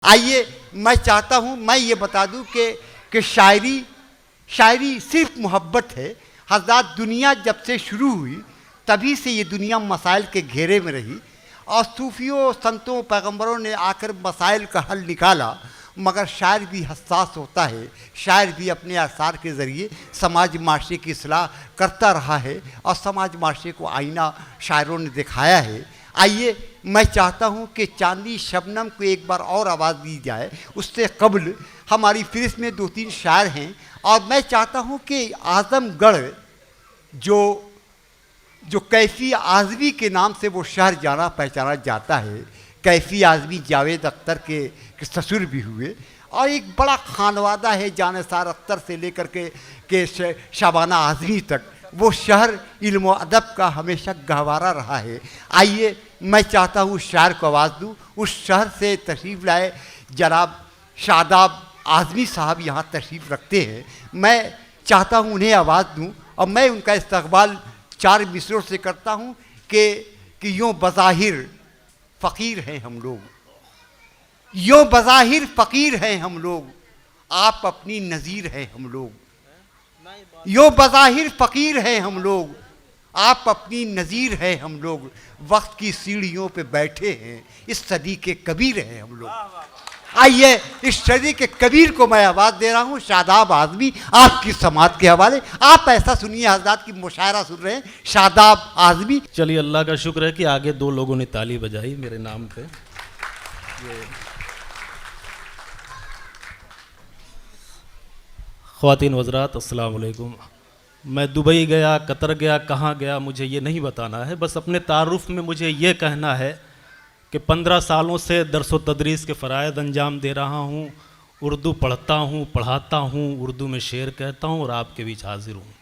आइए मैं चाहता हूँ मैं ये बता दूँ कि शायरी सिर्फ मोहब्बत है। हज़रात दुनिया जब से शुरू हुई तभी से ये दुनिया मसाइल के घेरे में रही और सूफियों संतों पैगंबरों ने आकर मसाइल का हल निकाला। मगर शायर भी हसास होता है, शायर भी अपने आसार के ज़रिए समाज माशरे की इस्लाह करता रहा है और समाज माशरे को आईना शायरों ने दिखाया है। आइए मैं चाहता हूँ कि चांदी शबनम को एक बार और आवाज़ दी जाए। उससे कबल हमारी फ़हरिस्त में 2-3 शायर हैं और मैं चाहता हूँ कि आज़मगढ़ जो कैफ़ी आज़मी के नाम से वो शहर जाना पहचाना जाता है। कैफ़ी आज़मी जावेद अख्तर के ससुर भी हुए और एक बड़ा खानवादा है जानिसार अख्तर से लेकर के शाबाना आज़मी तक। वो शहर इल्म व अदब का हमेशा गहवारा रहा है। आइए मैं चाहता हूँ शायर को आवाज़ दूँ। उस शहर से तशरीफ़ लाए जनाब शादाब आज़मी साहब यहाँ तशरीफ़ रखते हैं। मैं चाहता हूँ उन्हें आवाज़ दूँ और मैं उनका इस्तक़बाल 4 मिसरों से करता हूँ कि यूँ बज़ाहिर फ़कीर हैं हम लोग, यूँ बज़ाहिर फ़कीर हैं हम लोग, आप अपनी नज़ीर हैं हम लोग। यूँ बज़ाहिर फ़कीर हैं हम लोग, आप अपनी नज़ीर हैं हम लोग। वक्त की सीढ़ियों पे बैठे हैं, इस सदी के कबीर हैं हम लोग। आइए इस सदी के कबीर को मैं आवाज़ दे रहा हूँ शादाब आज़मी आपकी समात के हवाले। आप ऐसा सुनिए, हज़रात की मुशायरा सुन रहे हैं शादाब आज़मी। चलिए अल्लाह का शुक्र है कि आगे 2 लोगों ने ताली बजाई मेरे नाम पे। ख़वातीन वज़रात अस्सलाम वालेकुम। मैं दुबई गया, कतर गया, कहाँ गया मुझे ये नहीं बताना है। बस अपने तारुफ़ में मुझे ये कहना है कि 15 सालों से दर्स व तदरीस के फ़राइज़ अंजाम दे रहा हूँ। उर्दू पढ़ता हूँ, पढ़ाता हूँ, उर्दू में शेर कहता हूँ और आपके बीच हाजिर हूँ।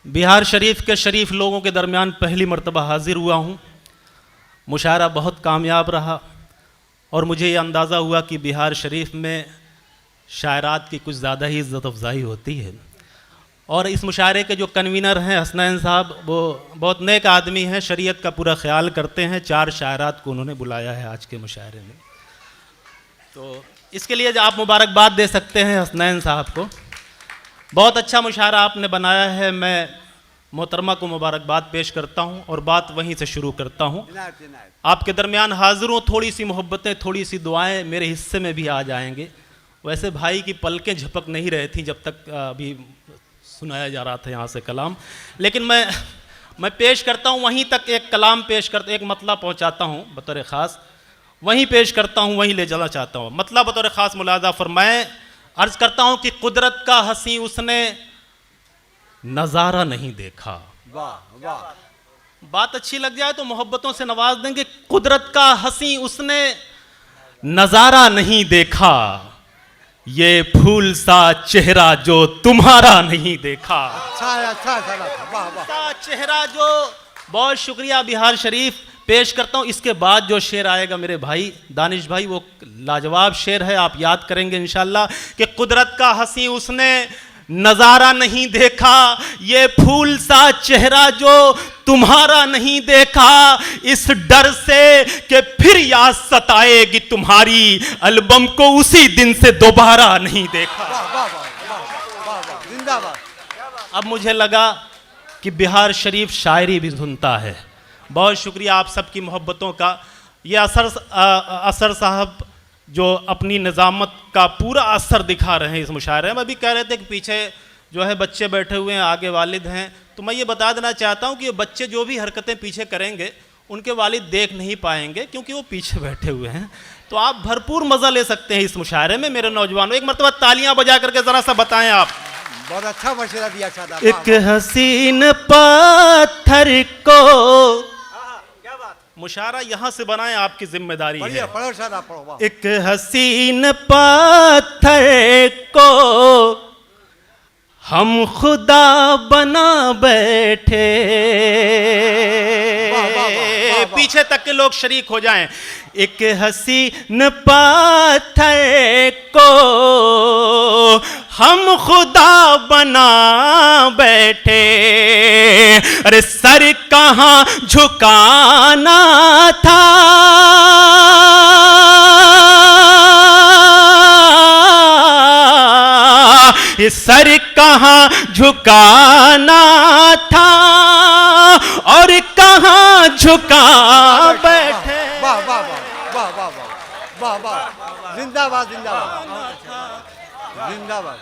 बिहार शरीफ के शरीफ लोगों के दरमियान पहली मर्तबा हाजिर हुआ हूँ। मुशायरा बहुत कामयाब रहा और मुझे ये अंदाज़ा हुआ कि बिहार शरीफ में शायरात की कुछ ज़्यादा ही इज़्ज़त अफ़ज़ाई होती है। और इस मुशायरे के जो कन्वीनर हैं हसनैन साहब, वो बहुत नेक आदमी हैं, शरीयत का पूरा ख्याल करते हैं। 4 शायरात को उन्होंने बुलाया है आज के मुशायरे में, तो इसके लिए आप मुबारकबाद दे सकते हैं हसनैन साहब को। बहुत अच्छा मुशायरा आपने बनाया है। मैं मोहतरमा को मुबारकबाद पेश करता हूँ और बात वहीं से शुरू करता हूँ। आपके दरमियान हाजिर हूँ। थोड़ी सी मोहब्बतें, थोड़ी सी दुआएं मेरे हिस्से में भी आ जाएंगे। वैसे भाई की पलकें झपक नहीं रही थी जब तक अभी सुनाया जा रहा था यहाँ से कलाम, लेकिन मैं पेश करता हूँ वहीं तक। एक कलाम पेश करता, एक मतला पहुँचाता हूँ बतौर ख़ास, वहीं पेश करता हूँ, वहीं ले जाना चाहता हूँ। मतलब बतौर ख़ास मुलाज़ा फरमाएं। अर्ज़ करता हूँ कि कुदरत का हंसी उसने नज़ारा नहीं देखा। वाह वाह, बात अच्छी लग जाए तो मोहब्बतों से नवाज देंगे। कुदरत का हंसी उसने नज़ारा नहीं देखा, ये फूल सा चेहरा जो तुम्हारा नहीं देखा। अच्छा वाह वाह, सा चेहरा जो। बहुत शुक्रिया बिहार शरीफ। पेश करता हूँ इसके बाद जो शेर आएगा मेरे भाई दानिश भाई, वो लाजवाब शेर है, आप याद करेंगे इंशाल्लाह। कि कुदरत का हंसी उसने नज़ारा नहीं देखा, ये फूल सा चेहरा जो तुम्हारा नहीं देखा, इस डर से कि फिर याद सताएगी तुम्हारी, एल्बम को उसी दिन से दोबारा नहीं देखा। जिंदाबाद। अब मुझे लगा कि बिहार शरीफ शायरी भी सुनता है। बहुत शुक्रिया आप सबकी मोहब्बतों का। ये असर साहब जो अपनी निज़ामत का पूरा असर दिखा रहे हैं इस मुशायरे में। अभी कह रहे थे कि पीछे जो है बच्चे बैठे हुए हैं, आगे वालिद हैं, तो मैं ये बता देना चाहता हूँ कि ये बच्चे जो भी हरकतें पीछे करेंगे उनके वालिद देख नहीं पाएंगे क्योंकि वो पीछे बैठे हुए हैं। तो आप भरपूर मज़ा ले सकते हैं इस मुशायरे में मेरे नौजवानों। एक मरतबा तालियां बजा करके ज़रा सा बताएं आप। बहुत अच्छा मशवरा दिया शादाब। एक हसीन पत्थर को, मुशायरा यहाँ से बनाएं, आपकी जिम्मेदारी है। पढ़ो शादाब, पढ़ो। एक हसीन पत्थर को हम खुदा बना बैठे। पीछे तक के लोग शरीक हो जाएं। एक हसीन पत्थर को हम खुदा बना बैठे, अरे सर कहाँ झुकाना था, सर कहाँ झुकाना था और कहाँ झुका बैठे। वाह वाह वाह वाह वाह वाह वाह, जिंदाबाद जिंदाबाद जिंदाबाद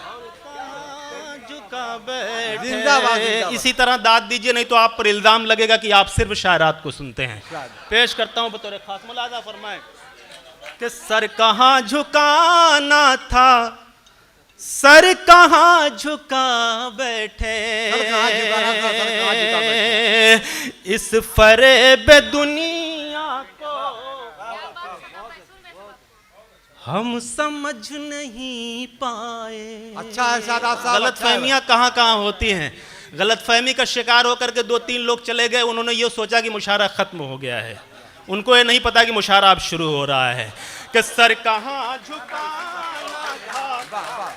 झुका बैठे। जिंदाबाद। इसी तरह दाद दीजिए, नहीं तो आप पर इल्जाम लगेगा कि आप सिर्फ शायरात को सुनते हैं। पेश करता हूं बतौर खास, मुलाजा फरमाए कि सर कहाँ झुकाना था, सर कहाँ झुका बैठे, इस फरेब दुनिया को हम समझ नहीं पाए। अच्छा है शादाब साहब, गलत फहमियाँ कहाँ कहाँ होती हैं। गलत फहमी का शिकार होकर के 2-3 लोग चले गए, उन्होंने ये सोचा कि मुशायरा खत्म हो गया है, उनको ये नहीं पता कि मुशायरा अब शुरू हो रहा है। कि सर कहाँ झुकाना था,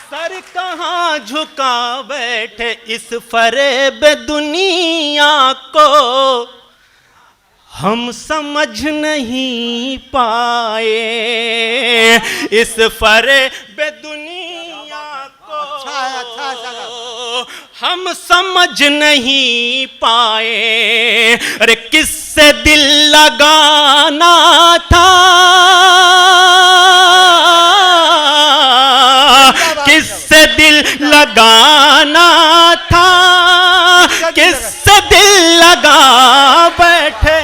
सर कहाँ झुका बैठे, इस फरेब दुनिया को हम समझ नहीं पाए, इस फरेब दुनिया को हम समझ नहीं पाए। अरे किससे दिल लगाना था, किससे दिल लगाना था, किससे दिल लगा बैठे।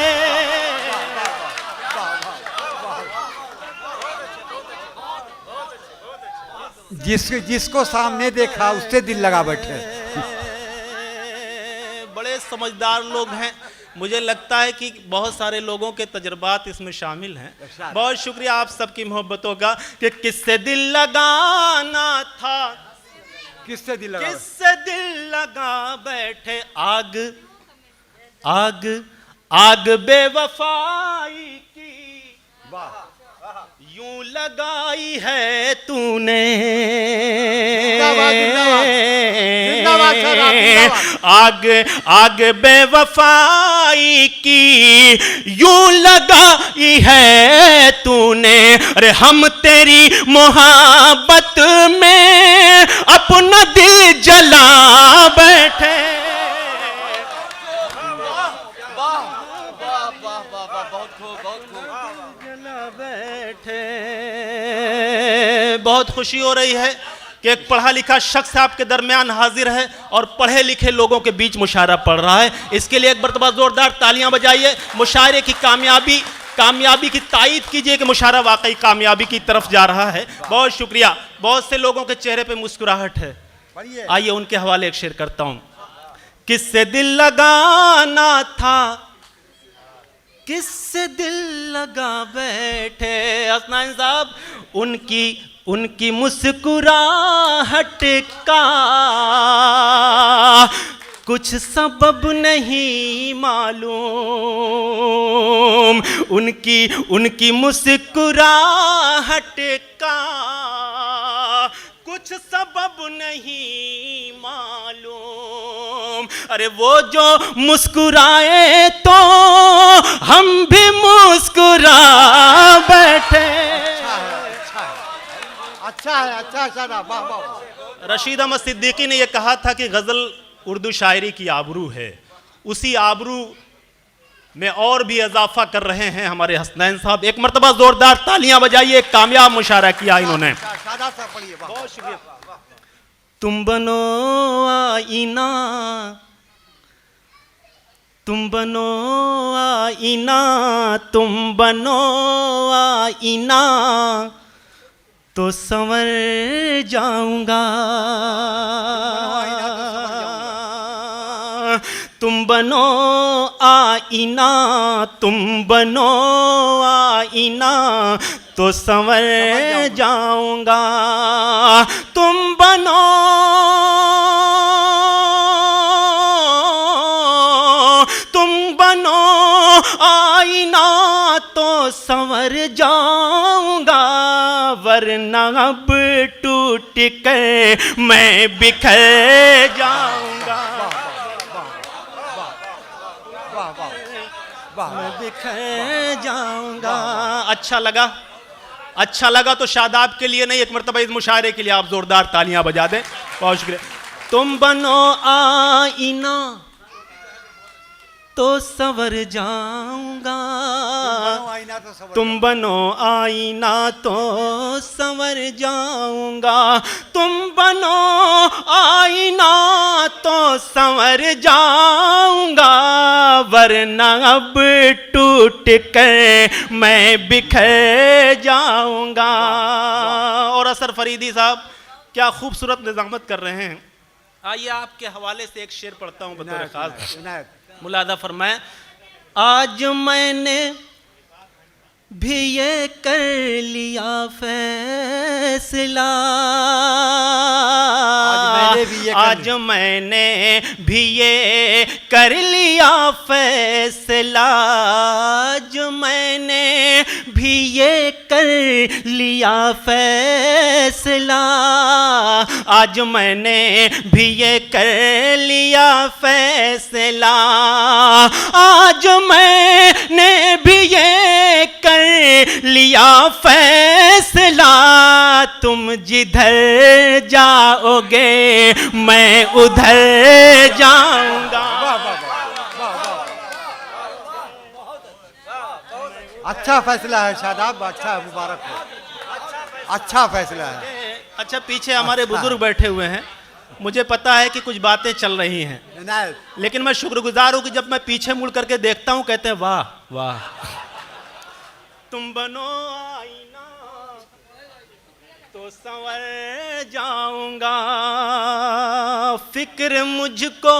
जिसको सामने देखा उससे दिल लगा बैठे। बड़े समझदार लोग हैं, मुझे लगता है कि बहुत सारे लोगों के तजर्बात इसमें शामिल हैं। बहुत शुक्रिया आप सबकी मोहब्बतों का। कि किससे दिल लगाना था, किससे दिल लगा, किससे दिल लगा बैठे, आग आग आग बेवफाई की यूं लगाई है तूने, आग आग बेवफाई की यूं लगाई है तूने। अरे हम तेरी मोहब्बत में अपना दिल जला बैठे। बहुत खुशी हो रही है कि एक पढ़ा लिखा शख्स आपके दरमियान हाजिर है और पढ़े लिखे लोगों के बीच मुशायरा पढ़ रहा है। इसके लिए एक मरतबा जोरदार तालियां बजाइए। मुशायरे की कामयाबी की तायीद कीजिए कि मुशायरा वाकई कामयाबी की तरफ जा रहा है। बहुत शुक्रिया। बहुत से लोगों के चेहरे पे मुस्कुराहट है। आइए उनके हवाले एक शेर करता हूं। किससे दिल लगाना था, किससे दिल लगा बैठे। हसनैन साहब, उनकी मुस्कुराहट का कुछ सबब नहीं मालूम, उनकी मुस्कुराहट का कुछ सबब नहीं मालूम। अरे वो जो मुस्कुराए तो हम भी मुस्कुरा बैठे। अच्छा है, अच्छा शादाब, वाह वाह। रशीद अहमद सिद्दीकी ने यह कहा था कि गज़ल उर्दू शायरी की आबरू है। उसी आबरू में और भी इजाफा कर रहे हैं हमारे हसनैन साहब। एक मरतबा जोरदार तालियां बजाइए। एक कामयाब मुशायरा किया इन्होंने। बहुत शुक्रिया। तुम बनो आईना, तुम बनो आईना, तुम बनो आईना तो संवर जाऊंगा। तुम बनो आईना, तुम बनो आईना तो संवर जाऊंगा। तुम बनो आईना तो संवर जाऊंगा, वरना अब टूट टूट कर मैं बिखर जाऊंगा, मैं बिखर जाऊंगा। अच्छा लगा तो शादाब के लिए नहीं, एक मरतबा इस मुशायरे के लिए आप जोरदार तालियां बजा दें। बहुत शुक्रिया। तुम बनो आईना तो संवर जाऊंगा, तुम बनो आईना तो संवर जाऊंगा, तुम बनो आईना तो संवर जाऊंगा, वरना अब टूट कर मैं बिखर जाऊंगा। और असर फरीदी साहब क्या खूबसूरत निज़ामत कर रहे हैं। आइए आपके हवाले से एक शेर पढ़ता हूँ बतौर खास। मुलादा फरमाए, आज मैंने भी ये कर लिया फैसला, आज मैंने भी ये कर लिया फैसला, आज मैंने भी ये कर लिया फैसला, आज मैंने भी ये कर लिया फैसला, आज मैंने भी ये कर लिया फैसला, तुम जिधर जाओगे मैं उधर जाऊंगा। अच्छा फैसला है शादाब, अच्छा मुबारक हो, अच्छा फैसला है। अच्छा पीछे हमारे बुजुर्ग बैठे हुए हैं, मुझे पता है कि कुछ बातें चल रही हैं, लेकिन मैं शुक्रगुजार हूं कि जब मैं पीछे मुड़ करके देखता हूं कहते हैं वाह वाह। तुम बनो आईना तो संवर जाऊंगा, फिक्र मुझको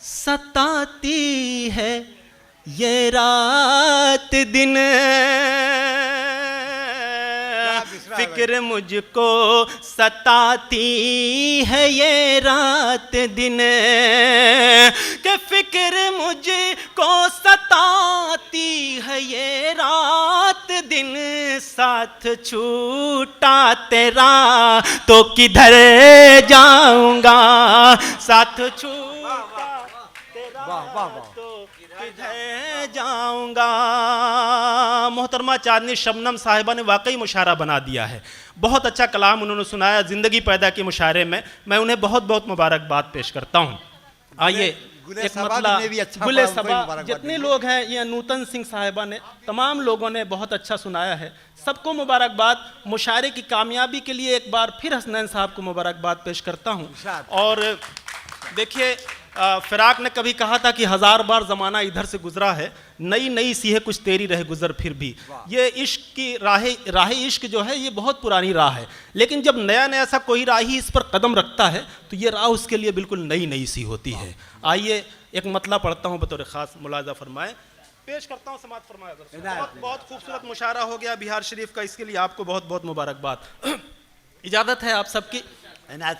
सताती है ये रात दिन, फिक्र मुझको सताती है ये रात दिन, कि फिक्र मुझको सताती है ये रात दिन, साथ छूटा तेरा तो किधर जाऊंगा, साथ छूटा तेरा तो किधर जाऊंगा। मोहतरमा चांदनी शबनम साहिबा ने वाकई मुशायरा बना दिया है, बहुत अच्छा कलाम उन्होंने सुनाया, ज़िंदगी पैदा की मुशायरे में। मैं उन्हें बहुत बहुत मुबारकबाद पेश करता हूँ। आइए एक मतलब गुले सबा जितने लोग हैं, ये नूतन सिंह साहिबा ने, तमाम लोगों ने बहुत अच्छा सुनाया है, सबको मुबारकबाद। मुशायरे की कामयाबी के लिए एक बार फिर हसनैन साहब को मुबारकबाद पेश करता हूँ। और देखिए फिराक ने कभी कहा था कि 1000 बार ज़माना इधर से गुजरा है, नई नई सी है कुछ तेरी रह गुजर फिर भी। ये इश्क की राह इश्क जो है ये बहुत पुरानी राह है, लेकिन जब नया नया सा कोई राही इस पर कदम रखता है तो ये राह उसके लिए बिल्कुल नई नई सी होती है। आइए एक मतला पढ़ता हूँ बतौर ख़ास, मुलाजा फरमाएं, पेश करता हूँ, समात फरमाए। बहुत खूबसूरत मुशायरा हो गया बिहार शरीफ का, इसके लिए आपको बहुत बहुत मुबारकबाद। इजाज़त है आप सबकी,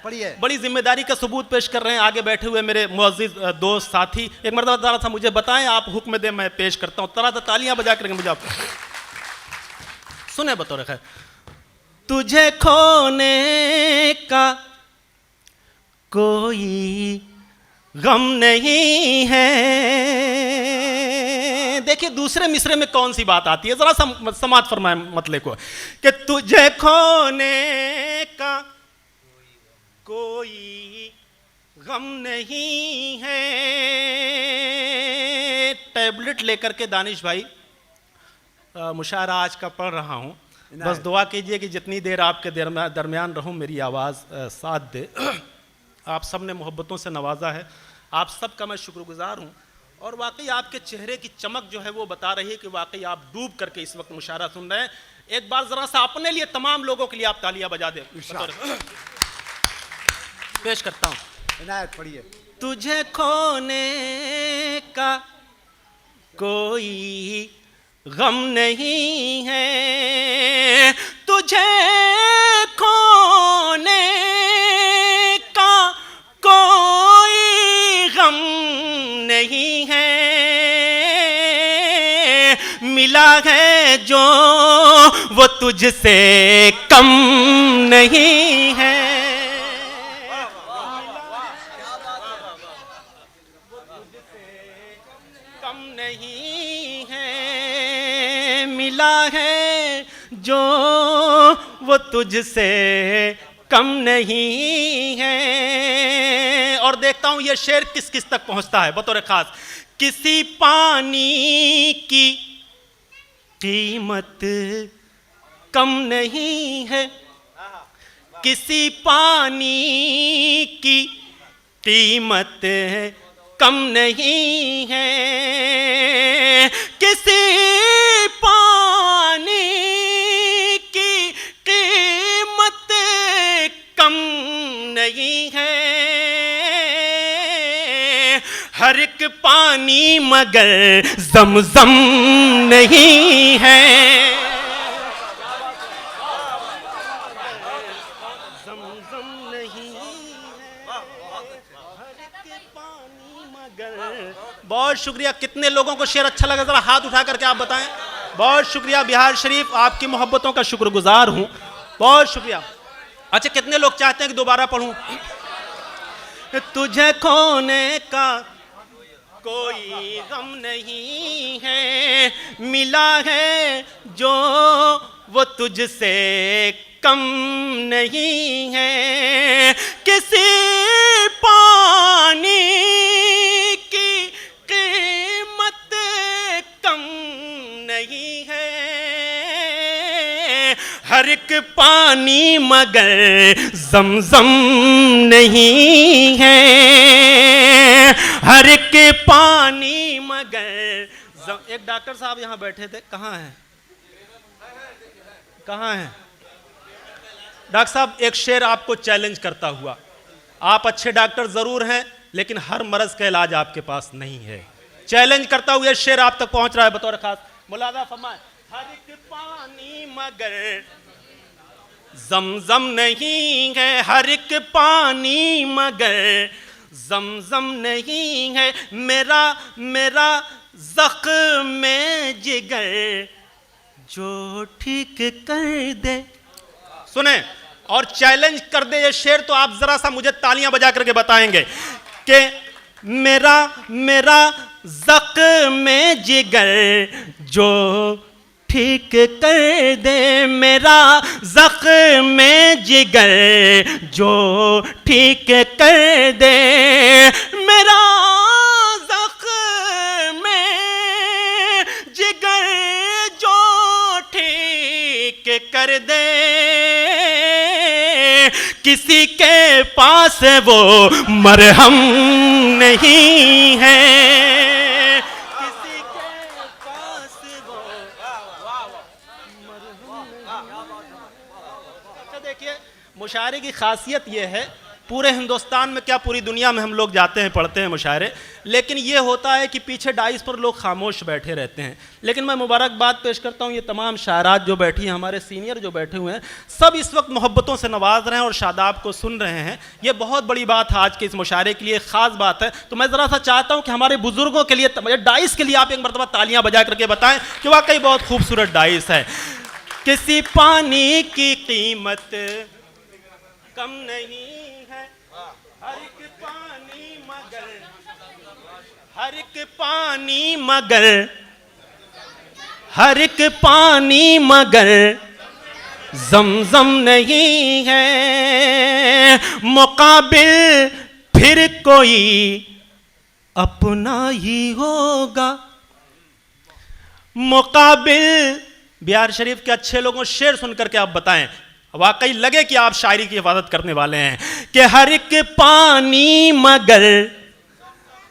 पढ़िए। बड़ी जिम्मेदारी का सबूत पेश कर रहे हैं आगे बैठे हुए मेरे मुअज़्ज़िज़ दोस्त साथी। एक मरतबा जरा सा मुझे बताएं, आप हुक्म दें, मैं पेश करता हूँ। तरह से तालियां बजा कर मुझे आप सुने बतौर खैर। तुझे खोने का कोई गम नहीं है। देखिए दूसरे मिसरे में कौन सी बात आती है, जरा समात फरमाए मतले को, कि तुझे खोने का कोई गम नहीं है। टैबलेट लेकर के दानिश भाई मुशायरा आज का पढ़ रहा हूँ, बस दुआ कीजिए कि जितनी देर आपके दरमियान रहूँ मेरी आवाज़ साथ दे। आप सब ने मोहब्बतों से नवाजा है, आप सब का मैं शुक्रगुजार हूँ। और वाकई आपके चेहरे की चमक जो है वो बता रही है कि वाकई आप डूब करके इस वक्त मुशायरा सुन रहे हैं। एक बार ज़रा सा अपने लिए, तमाम लोगों के लिए आप तालियां बजा दें। पेश करता हूँ, इनायत पढ़िए। तुझे खोने का कोई गम नहीं है, तुझे खोने का कोई गम नहीं है। मिला है जो वो तुझसे कम नहीं है। कम नहीं है, मिला है जो वो तुझसे कम नहीं है। और देखता हूं ये शेर किस किस तक पहुंचता है बतौर खास। किसी पानी की कीमत कम नहीं है, किसी पानी की कीमत कम नहीं है, किसी पानी की कीमत कम नहीं है। हर एक पानी मगर ज़मज़म नहीं है। ज़मज़म नहीं है, हर एक पानी मगर। बहुत शुक्रिया। कितने लोगों को शेर अच्छा लगा, जरा हाथ उठा करके आप बताएं। बहुत शुक्रिया बिहार शरीफ, आपकी मोहब्बतों का शुक्रगुजार हूं, बहुत शुक्रिया। अच्छा, कितने लोग चाहते हैं कि दोबारा पढ़ूं? तुझे खोने का कोई गम नहीं है, मिला है जो वो तुझसे कम नहीं है। किसी पानी की कीमत कम नहीं है, हर एक पानी मगर ज़मज़म नहीं है। हर एक पानी मगर एक डॉक्टर साहब यहाँ बैठे थे, कहाँ हैं? कहाँ हैं डॉक्टर साहब? एक शेर आपको चैलेंज करता हुआ। आप अच्छे डॉक्टर जरूर हैं, लेकिन हर मर्ज का इलाज आपके पास नहीं है। चैलेंज करता हुआ शेर आप तक पहुंच रहा है बतौर खास। मुलाजा फरमाए। हर एक पानी मगर ज़मज़म नहीं है, हर एक पानी मगर ज़मज़म नहीं है। मेरा मेरा ज़ख्म जिगर जो ठीक कर दे। सुने और चैलेंज कर दे ये शेर, तो आप जरा सा मुझे तालियां बजा करके बताएंगे कि मेरा मेरा ज़ख्म जिगर जो ठीक कर दे, मेरा ज़ख्म जिगर जो ठीक कर दे, मेरा ज़ख्म जिगर जो ठीक कर दे। किसी के पास वो मरहम नहीं है, किसी के पास वो अच्छा देखिए, मुशायरे की खासियत ये है, पूरे हिंदुस्तान में क्या पूरी दुनिया में हम लोग जाते हैं पढ़ते हैं मुशायरे, लेकिन ये होता है कि पीछे डाइस पर लोग खामोश बैठे रहते हैं। लेकिन मैं मुबारकबाद पेश करता हूँ ये तमाम शायरात जो बैठी हैं, हमारे सीनियर जो बैठे हुए हैं, सब इस वक्त मोहब्बतों से नवाज रहे हैं और शादाब को सुन रहे हैं। ये बहुत बड़ी बात है, आज के इस मुशायरे के लिए ख़ास बात है। तो मैं ज़रा सा चाहता हूँ कि हमारे बुज़ुर्गों के लिए, डाइस के लिए आप एक मरतबा तालियाँ बजा करके बताएं कि वाकई बहुत खूबसूरत डाइस है। किसी पानी की कीमत कम नहीं है, हर एक पानी मगर, हर एक पानी मगर, हर एक पानी मगर ज़मज़म नहीं है। मुकाबिल फिर कोई अपना ही होगा। मुकाबिल बिहार शरीफ के अच्छे लोगों शेर सुनकर के आप बताएं, वाकई लगे कि आप शायरी की हिफाजत करने वाले हैं कि हर एक पानी मगर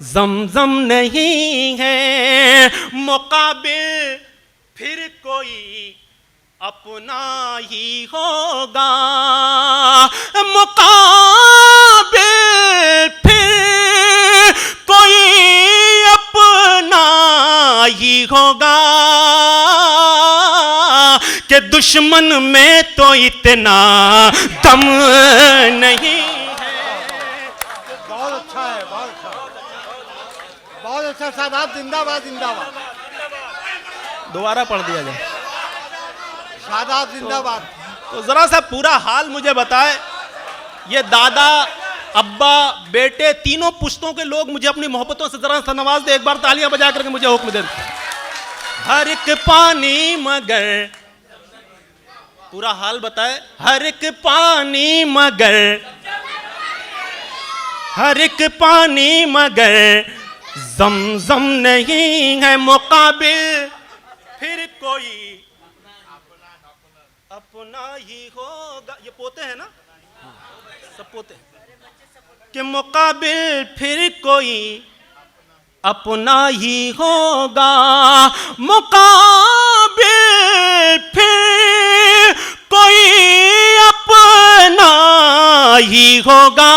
ज़मज़म नहीं है। मुकाबिल फिर कोई अपना ही होगा। मुकाबिल फिर कोई अपना ही होगा कि दुश्मन में तो इतना दम नहीं है। बहुत अच्छा है, बहुत अच्छा, बहुत अच्छा साहब, जिंदाबाद जिंदाबाद। दोबारा पढ़ दिया जाए। शादाब जिंदाबाद। तो जरा सा पूरा हाल मुझे बताए। ये दादा, अब्बा, बेटे, तीनों पुश्तों के लोग मुझे अपनी मोहब्बतों से जरा सा नवाज दे। एक बार तालियां बजा करके मुझे हुक्म दे। हर एक पानी मगर, पूरा हाल बताए। हर एक पानी मगर, हर एक पानी मगर ज़मज़म नहीं है मुकाबिल, फिर कोई अपना ही होगा। ये पोते हैं ना, सब पोते हैं। कि मुकाबिल फिर कोई अपना ही होगा, मुकाबिल फिर कोई अपना ही होगा।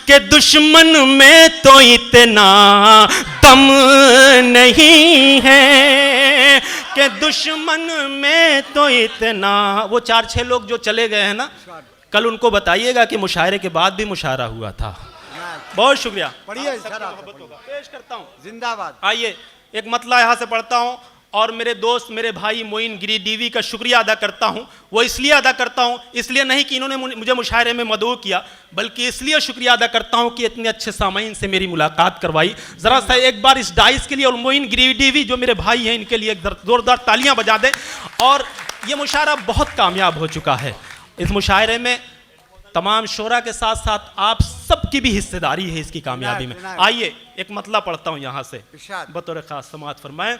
कि दुश्मन में तो इतना दम नहीं है, कि दुश्मन में तो इतना। वो 4-6 लोग जो चले गए हैं ना, कल उनको बताइएगा कि मुशायरे के बाद भी मुशायरा हुआ था। बहुत शुक्रिया। पेश करता हूँ जिंदाबाद। आइए एक मतला यहाँ से पढ़ता हूँ और मेरे दोस्त, मेरे भाई मोइन गिरी डीवी का शुक्रिया अदा करता हूँ। वो इसलिए अदा करता हूँ, इसलिए नहीं कि इन्होंने मुझे मुशायरे में मदऊ किया, बल्कि इसलिए शुक्रिया अदा करता हूँ कि इतने अच्छे सामाईन से मेरी मुलाकात करवाई। ज़रा सा एक बार इस डाइस के लिए और मोइन गिरी डीवी जो मेरे भाई हैं इनके लिए ज़ोरदार तालियाँ बजा दें। और ये मुशायरा बहुत कामयाब हो चुका है। इस मुशायरे में तमाम शोरा के साथ साथ आप सबकी भी हिस्सेदारी है इसकी कामयाबी में। आइए एक मतला पढ़ता हूँ यहाँ से, बतौर खास समाअत फरमाएं।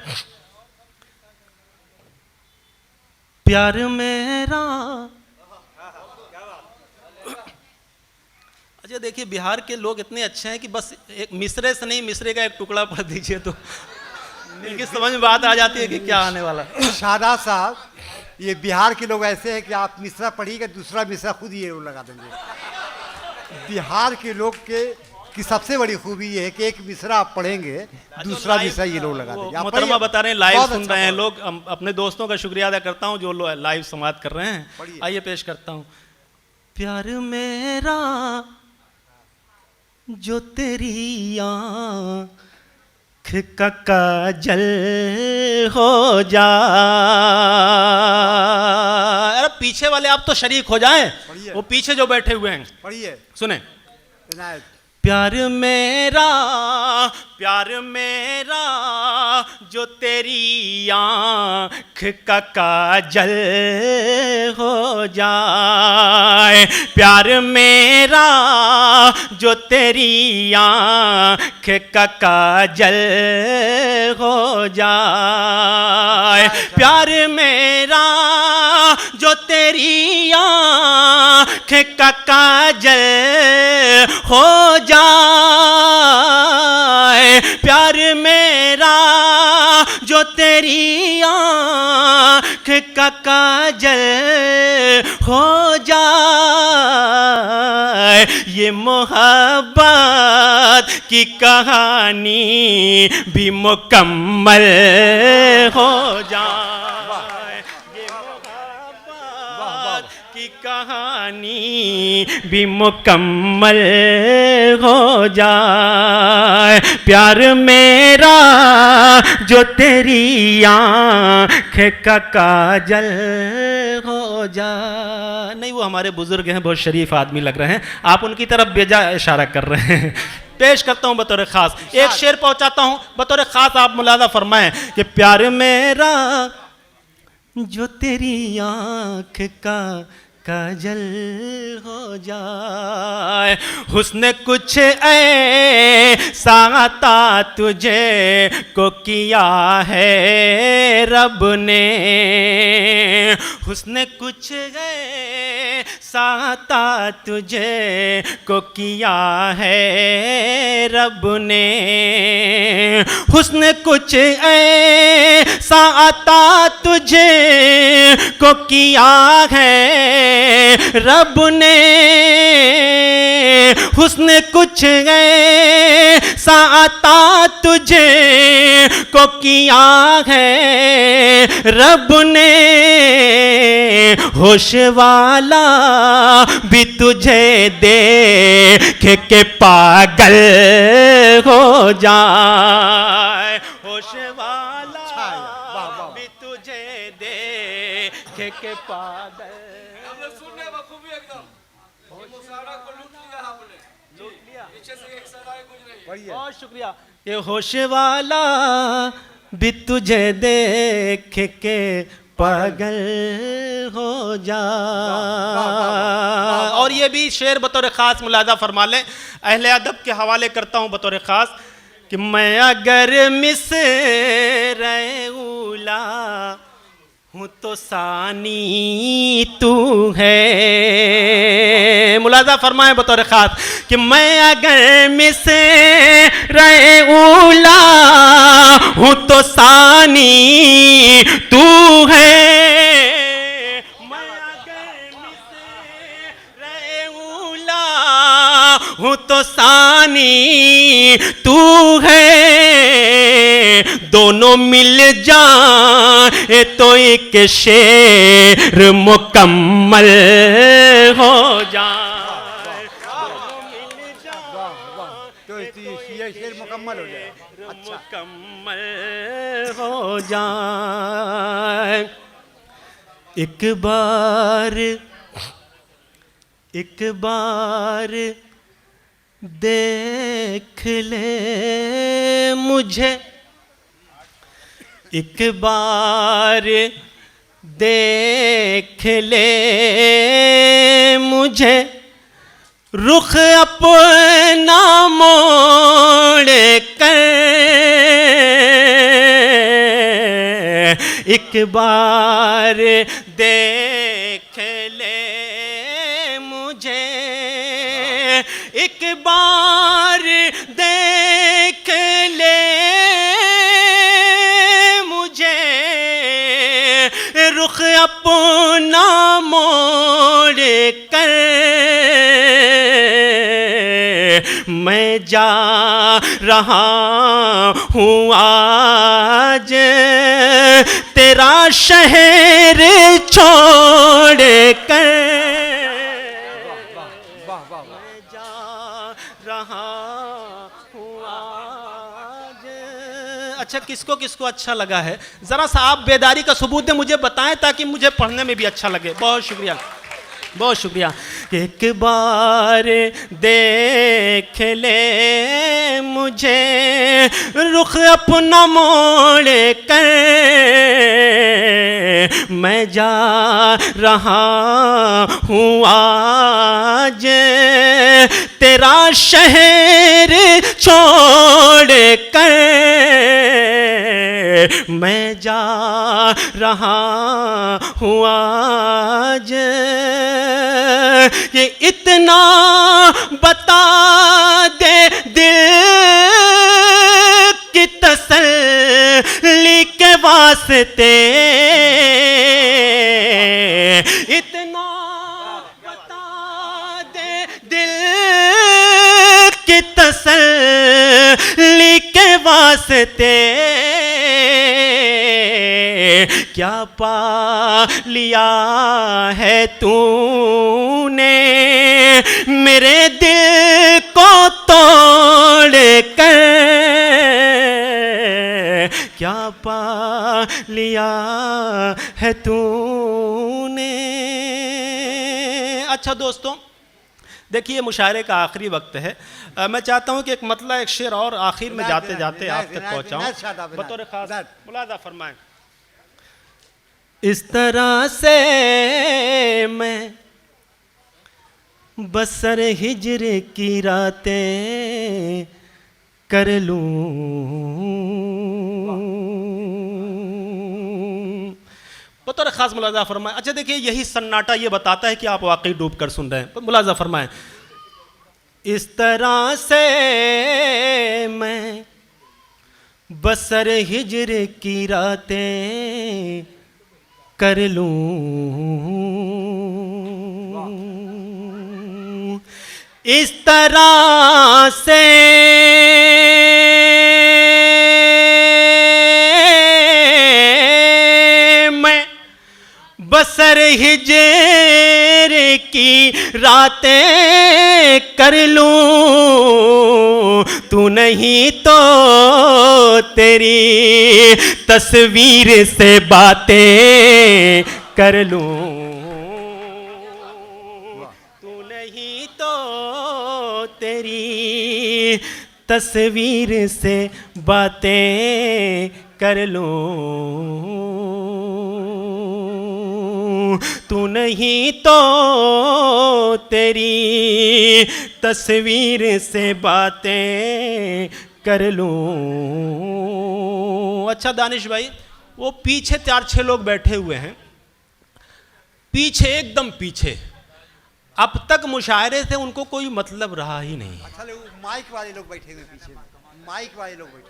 प्यार मेरा, अच्छा देखिए बिहार के लोग इतने अच्छे हैं कि बस एक मिसरे से नहीं, मिसरे का एक टुकड़ा पढ़ दीजिए तो इनकी समझ में बात आ जाती है कि क्या आने वाला है। शादाब साहब, ये बिहार के लोग ऐसे हैं कि आप मिसरा पढ़िएगा, दूसरा मिसरा खुद ही ये लोग लगा देंगे। बिहार के लोग की सबसे बड़ी खूबी ये है कि एक मिसरा आप पढ़ेंगे, दूसरा मिसरा ये लोग लगा देंगे। मोहतरमा बता रहे हैं लाइव सुन रहे हैं लोग। अपने दोस्तों का शुक्रिया अदा करता हूँ जो लाइव समाअत कर रहे हैं। आइए पेश करता हूँ। प्यार मेरा जो तेरी आँख का काजल हो जा। अरे पीछे वाले आप तो शरीक हो जाएं, वो पीछे जो बैठे हुए हैं पढ़िए, सुने। प्यार मेरा, प्यार मेरा जो तेरी आँख का काजल हो जाए। प्यार मेरा जो तेरी आँख का काजल हो जाए। प्यार मेरा जो तेरी आँख का काजल हो जाए। प्यार मेरा जो तेरी आँख का काजल हो जाए। ये मोहब्बत की कहानी भी मुकम्मल हो जाए। ये मोहब्बत की कहानी भी मुकम्मल हो जाए। प्यार मेरा जो तेरी आँख का काजल हो जाए। नहीं, वो हमारे बुजुर्ग हैं, बहुत शरीफ आदमी लग रहे हैं, आप उनकी तरफ बेजा इशारा कर रहे हैं। पेश करता हूँ बतौर खास, एक शेर पहुँचाता हूँ बतौर खास, आप मुलादा फरमाएं कि प्यार मेरा जो तेरी आँख का काजल हो जाए। हुस्न कुछ ऐसा अता तुझे को किया है रब ने। हुस्न कुछ ऐसा अता तुझे को किया है रब ने। हुस्न कुछ ऐसा अता तुझे को किया है रब ने हुस्न कुछ ऐसा अता तुझे को किया है, रब ने होश वाला भी तुझे देख के पागल हो जाए, होश वाला भी तुझे देख के पागल। सुनने बखूबी एकदम मुशायरा को लूट लिया आपने, लूट लिया। पीछे से एक सराय गुजरी। बहुत शुक्रिया। ये होश वाला भी तुझे देख के पागल हो जा। और ये भी शेर बतौर ख़ास मुलादा फरमा लें, अहले अदब के हवाले करता हूँ बतौर ख़ास कि मैं अगर मिसर-ए-उला हूँ तो सानी तू है। मुलाजा फरमाए बतौर ख़ास कि मैं अगर मिसर-ए-उला हूँ तो सानी तू है, मैं अगर मिसर-ए-उला हूँ तो सानी तू है, दोनों मिल जाए तो एक शेर मुकम्मल हो जाए, दोनों मिल जाए तो ये शेर मुकम्मल हो जाए। मुकम्मल हो जाए। एक बार देख ले मुझे, एक बार देख ले मुझे, रुख अपना मोड़ कर, एक बार देख ले मुझे, एक बार देख ले मुझे, रुख अपना मोड़ कर, मैं जा रहा हूँ आज तेरा शहर छोड़ कर, मैं जा रहा हूँ आज। अच्छा, किसको किसको अच्छा लगा है, ज़रा सा आप बेदारी का सबूत दें, मुझे बताएं ताकि मुझे पढ़ने में भी अच्छा लगे। बहुत शुक्रिया, बहुत शुक्रिया। एक बार देख ले मुझे, रुख अपना मोड़ कर, मैं जा रहा हूँ आज तेरा शहर छोड़ कर, मैं जा रहा हूँ आज, ये इतना बता दे दिल की तसल्ली के वास्ते, इतना बता दे दिल की तसल्ली के वास्ते, क्या पा लिया है तूने मेरे दिल को तोड़ कर, क्या पा लिया है तूने। अच्छा दोस्तों, देखिए मुशायरे का आखिरी वक्त है, मैं चाहता हूँ कि एक मतला एक शेर और आखिर में जाते जाते आप तक पहुँचाऊँ बतौर खास मुलाजा फरमाएं। इस तरह से मैं बसर हिजर की रातें कर लूं, बतौर खास मुलाजा फरमाएं। अच्छा देखिए, यही सन्नाटा ये बताता है कि आप वाकई डूब कर सुन रहे हैं। मुलाजा फरमाएं। इस तरह से मैं बसर हिजर की रातें कर लूं, इस तरह से मैं बसर हिजर की रातें कर लूं, तू नहीं तो तेरी तस्वीर से बातें कर लूं, तू नहीं तो तेरी तस्वीर से बातें कर लूं, तू नहीं तो तेरी तस्वीर से बातें कर लूं। अच्छा दानिश भाई, वो पीछे 4-6 लोग बैठे हुए हैं, पीछे एकदम पीछे, अब तक मुशायरे से उनको कोई मतलब रहा ही नहीं। अच्छा माइक वाले लोग बैठे हुए पीछे, माइक वाले लोग बैठे।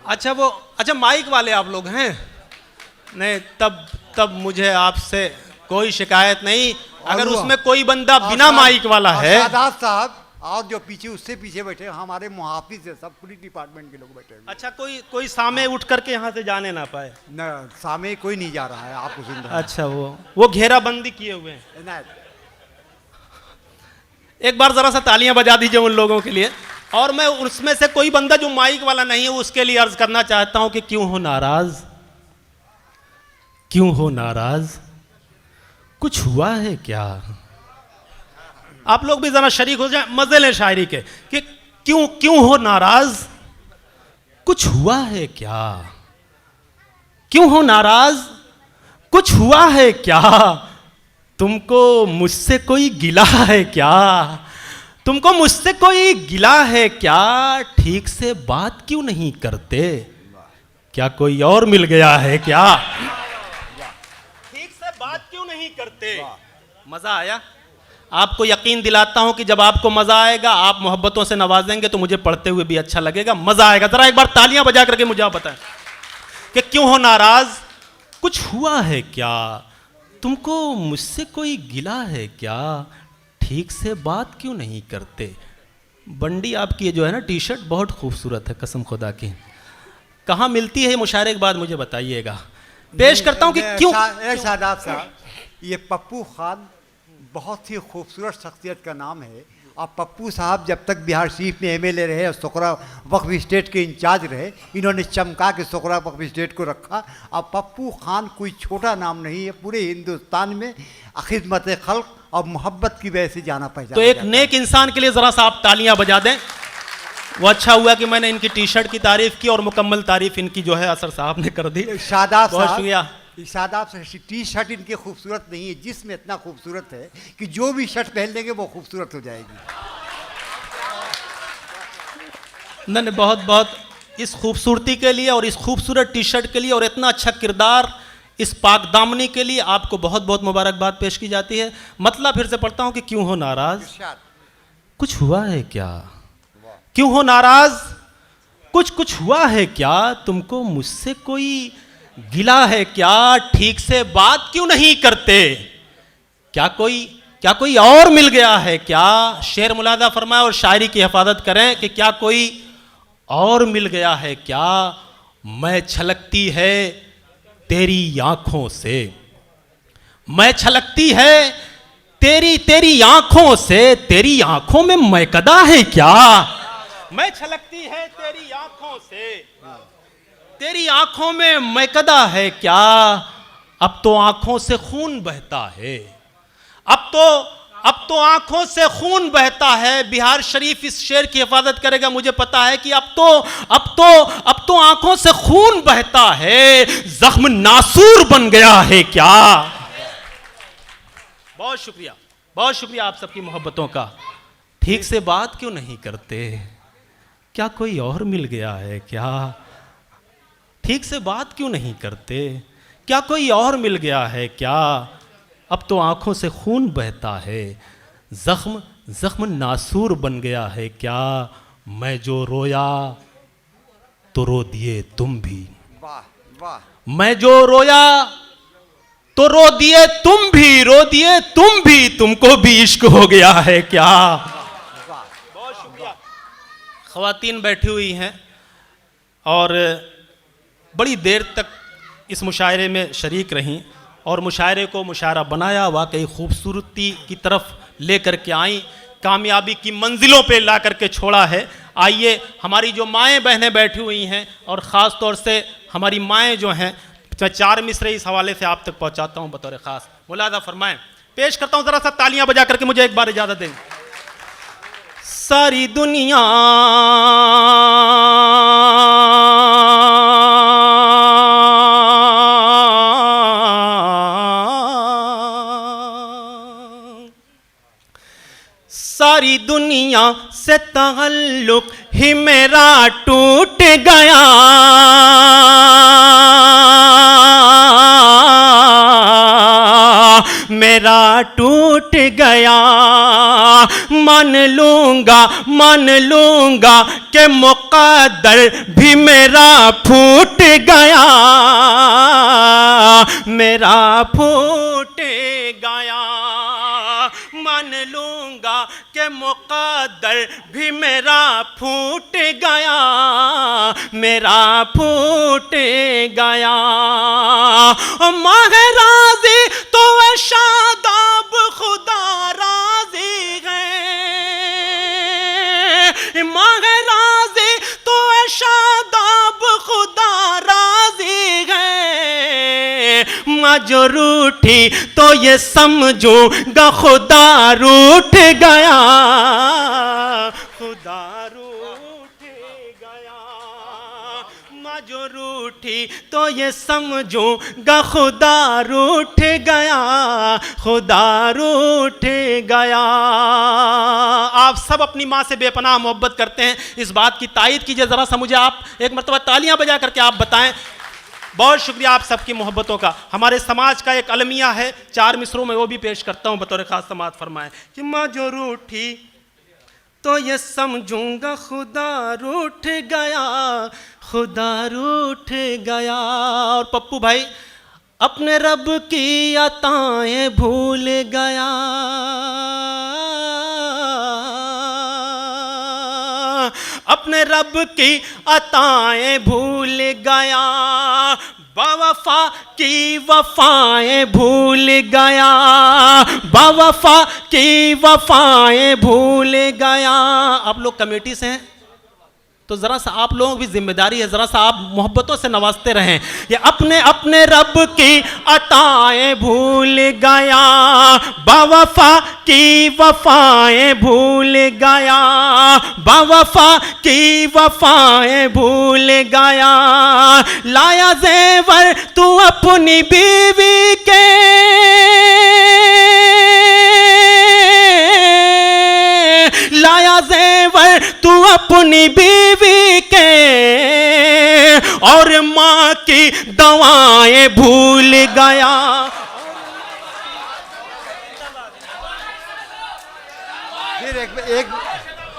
अच्छा माइक वाले आप लोग हैं? नहीं, तब मुझे आपसे कोई शिकायत नहीं। अगर उसमें कोई बंदा बिना माइक वाला है, शादाब साहब और जो पीछे उससे पीछे बैठे हमारे मुहाफिज है, सब पुलिस डिपार्टमेंट के लोग बैठे हैं। अच्छा कोई सामे उठ करके यहाँ से जाने ना पाए? न सामे कोई नहीं जा रहा है, आपको सुन रहा है। अच्छा वो घेराबंदी किए हुए हैं। एक बार जरा सा तालियां बजा दीजिए उन लोगों के लिए। और मैं उसमें से कोई बंदा जो माइक वाला नहीं है उसके लिए अर्ज करना चाहता हूं कि क्यों हो नाराज, क्यों हो नाराज, कुछ हुआ है क्या? आप लोग भी जरा शरीक हो जाए, मजे लें शायरी के कि क्यों हो नाराज, कुछ हुआ है क्या? क्यों हो नाराज, कुछ हुआ है क्या? तुमको मुझसे कोई गिला है क्या? तुमको मुझसे कोई गिला है क्या? ठीक से बात क्यों नहीं करते? क्या कोई और मिल गया है क्या? ठीक से बात क्यों नहीं करते? मजा आया? आपको यकीन दिलाता हूं कि जब आपको मजा आएगा, आप मोहब्बतों से नवाजेंगे तो मुझे पढ़ते हुए भी अच्छा लगेगा, मजा आएगा। जरा एक बार तालियां बजा करके मुझे आप बताएं कि क्यों हो नाराज, कुछ हुआ है क्या? तुमको मुझसे कोई गिला है क्या? ठीक से बात क्यों नहीं करते? बंडी आपकी जो है ना टी शर्ट बहुत खूबसूरत है, कसम खुदा की। कहाँ मिलती है? मुशायरे के बाद मुझे बताइएगा। पेश करता हूं कि क्यों। शादाब साहब, ये पप्पू खान बहुत ही खूबसूरत शख्सियत का नाम है। और पप्पू साहब जब तक बिहार शरीफ में एमएलए रहे और सोकरा वक्फ स्टेट के इंचार्ज रहे, इन्होंने चमका के सोकरा वक्फ स्टेट को रखा। अब पप्पू खान कोई छोटा नाम नहीं है, पूरे हिंदुस्तान में खिदमत खल्क और मोहब्बत की वजह से जाना पहचाना। तो एक नेक इंसान के लिए जरा सा आप तालियां बजा दें। वो अच्छा हुआ कि मैंने इनकी टी शर्ट की तारीफ की और मुकम्मल तारीफ इनकी जो है असर साहब ने कर दी। शादाब बहुत शुक्रिया। शादाब से टी शर्ट इनकी खूबसूरत नहीं है, जिसमें इतना खूबसूरत है कि जो भी शर्ट पहन लेंगे वो खूबसूरत हो जाएगी। नहीं, बहुत इस खूबसूरती के लिए और इस खूबसूरत टी शर्ट के लिए और इतना अच्छा किरदार इस पाक दामनी के लिए आपको बहुत मुबारकबाद पेश की जाती है। मतलब फिर से पढ़ता हूं कि क्यों हो नाराज, कुछ हुआ है क्या? क्यों हो नाराज, कुछ हुआ है क्या? तुमको मुझसे कोई गिला है क्या? ठीक से बात क्यों नहीं करते? क्या कोई और मिल गया है क्या? शेर मुलादा फरमाए और शायरी की हिफाजत करें कि क्या कोई और मिल गया है क्या? मैं छलकती है तेरी आंखों से, मैं छलकती है तेरी आंखों से, तेरी आंखों में मैकदा है क्या? मैं छलकती है तेरी आंखों से, तेरी आंखों में मैकदा है क्या? अब तो आंखों से खून बहता है, अब तो आंखों से खून बहता है। बिहार शरीफ इस शेर की हिफाजत करेगा, मुझे पता है कि अब तो आंखों से खून बहता है, जख्म नासूर बन गया है क्या? बहुत शुक्रिया आप सबकी मोहब्बतों का। ठीक से बात क्यों नहीं करते? क्या कोई और मिल गया है क्या? ठीक से बात क्यों नहीं करते? क्या कोई और मिल गया है क्या? अब तो आंखों से खून बहता है, जख्म नासूर बन गया है क्या? मैं जो रोया तो रो दिए तुम भी, मैं जो रोया तो रो दिए तुम भी, तुमको भी इश्क हो गया है क्या? बहुत ख़वातीन बैठी हुई हैं और बड़ी देर तक इस मुशायरे में शरीक रहीं और मुशायरे को मुशायरा बनाया, वाकई खूबसूरती की तरफ ले कर के आई, कामयाबी की मंजिलों पे ला करके छोड़ा है। आइए, हमारी जो माएँ बहनें बैठी हुई हैं और ख़ास तौर से हमारी माएँ जो हैं, मैं 4 मिसरे इस हवाले से आप तक पहुँचाता हूँ बतौर ख़ास। मुलाज़ा फरमाएं, पेश करता हूँ, ज़रा सा तालियाँ बजा करके मुझे एक बार इजाज़त दें। सारी दुनिया सारी दुनिया से ताल्लुक ही मेरा टूट गया, मेरा टूट गया। मान लूंगा कि मुक़द्दर भी मेरा फूट गया, मेरा फूट गया। मान लूंगा कि मुक़द्दर भी मेरा फूट गया, मेरा फूट गया। माह राज़ी तो शादाब खुदा राज़ी है, माह राज़ी तो शादाब खुदा राज़ी है। माँ जो रूठी तो ये समझूंगा खुदा रूठ गया, खुदा रूठ गया। माँ जो रूठी तो ये समझूंगा खुदा रूठ गया, खुदा रूठ गया। आप सब अपनी माँ से बेपनाह मोहब्बत करते हैं, इस बात की तायीद कीजिए। ज़रा सा मुझे आप एक मरतबा तालियां बजा करके आप बताएं। बहुत शुक्रिया आप सबकी मोहब्बतों का। हमारे समाज का एक अलमिया है, 4 मिसरों में वो भी पेश करता हूँ बतौर ख़ास। समात फरमाएं कि माँ जो रूठी तो ये समझूंगा खुदा रूठ गया, खुदा रूठ गया। और पप्पू भाई अपने रब की अताएं भूल गया, अपने रब की अताएं भूल गया। बावफा की वफाएं भूल गया, बावफा की वफाएं भूल गया। आप लोग कमेटी से हैं तो ज़रा सा आप लोगों की जिम्मेदारी है, ज़रा सा आप मोहब्बतों से नवाजते रहें। ये अपने रब की अताएं भूल गया, बावफा की वफाएं भूल गया, बावफा की वफाएं भूल गया। लाया ज़ेवर तू अपनी बीवी के, लाया ज़ेवर तू अपनी बीवी के, और माँ की दवाएं भूल गया,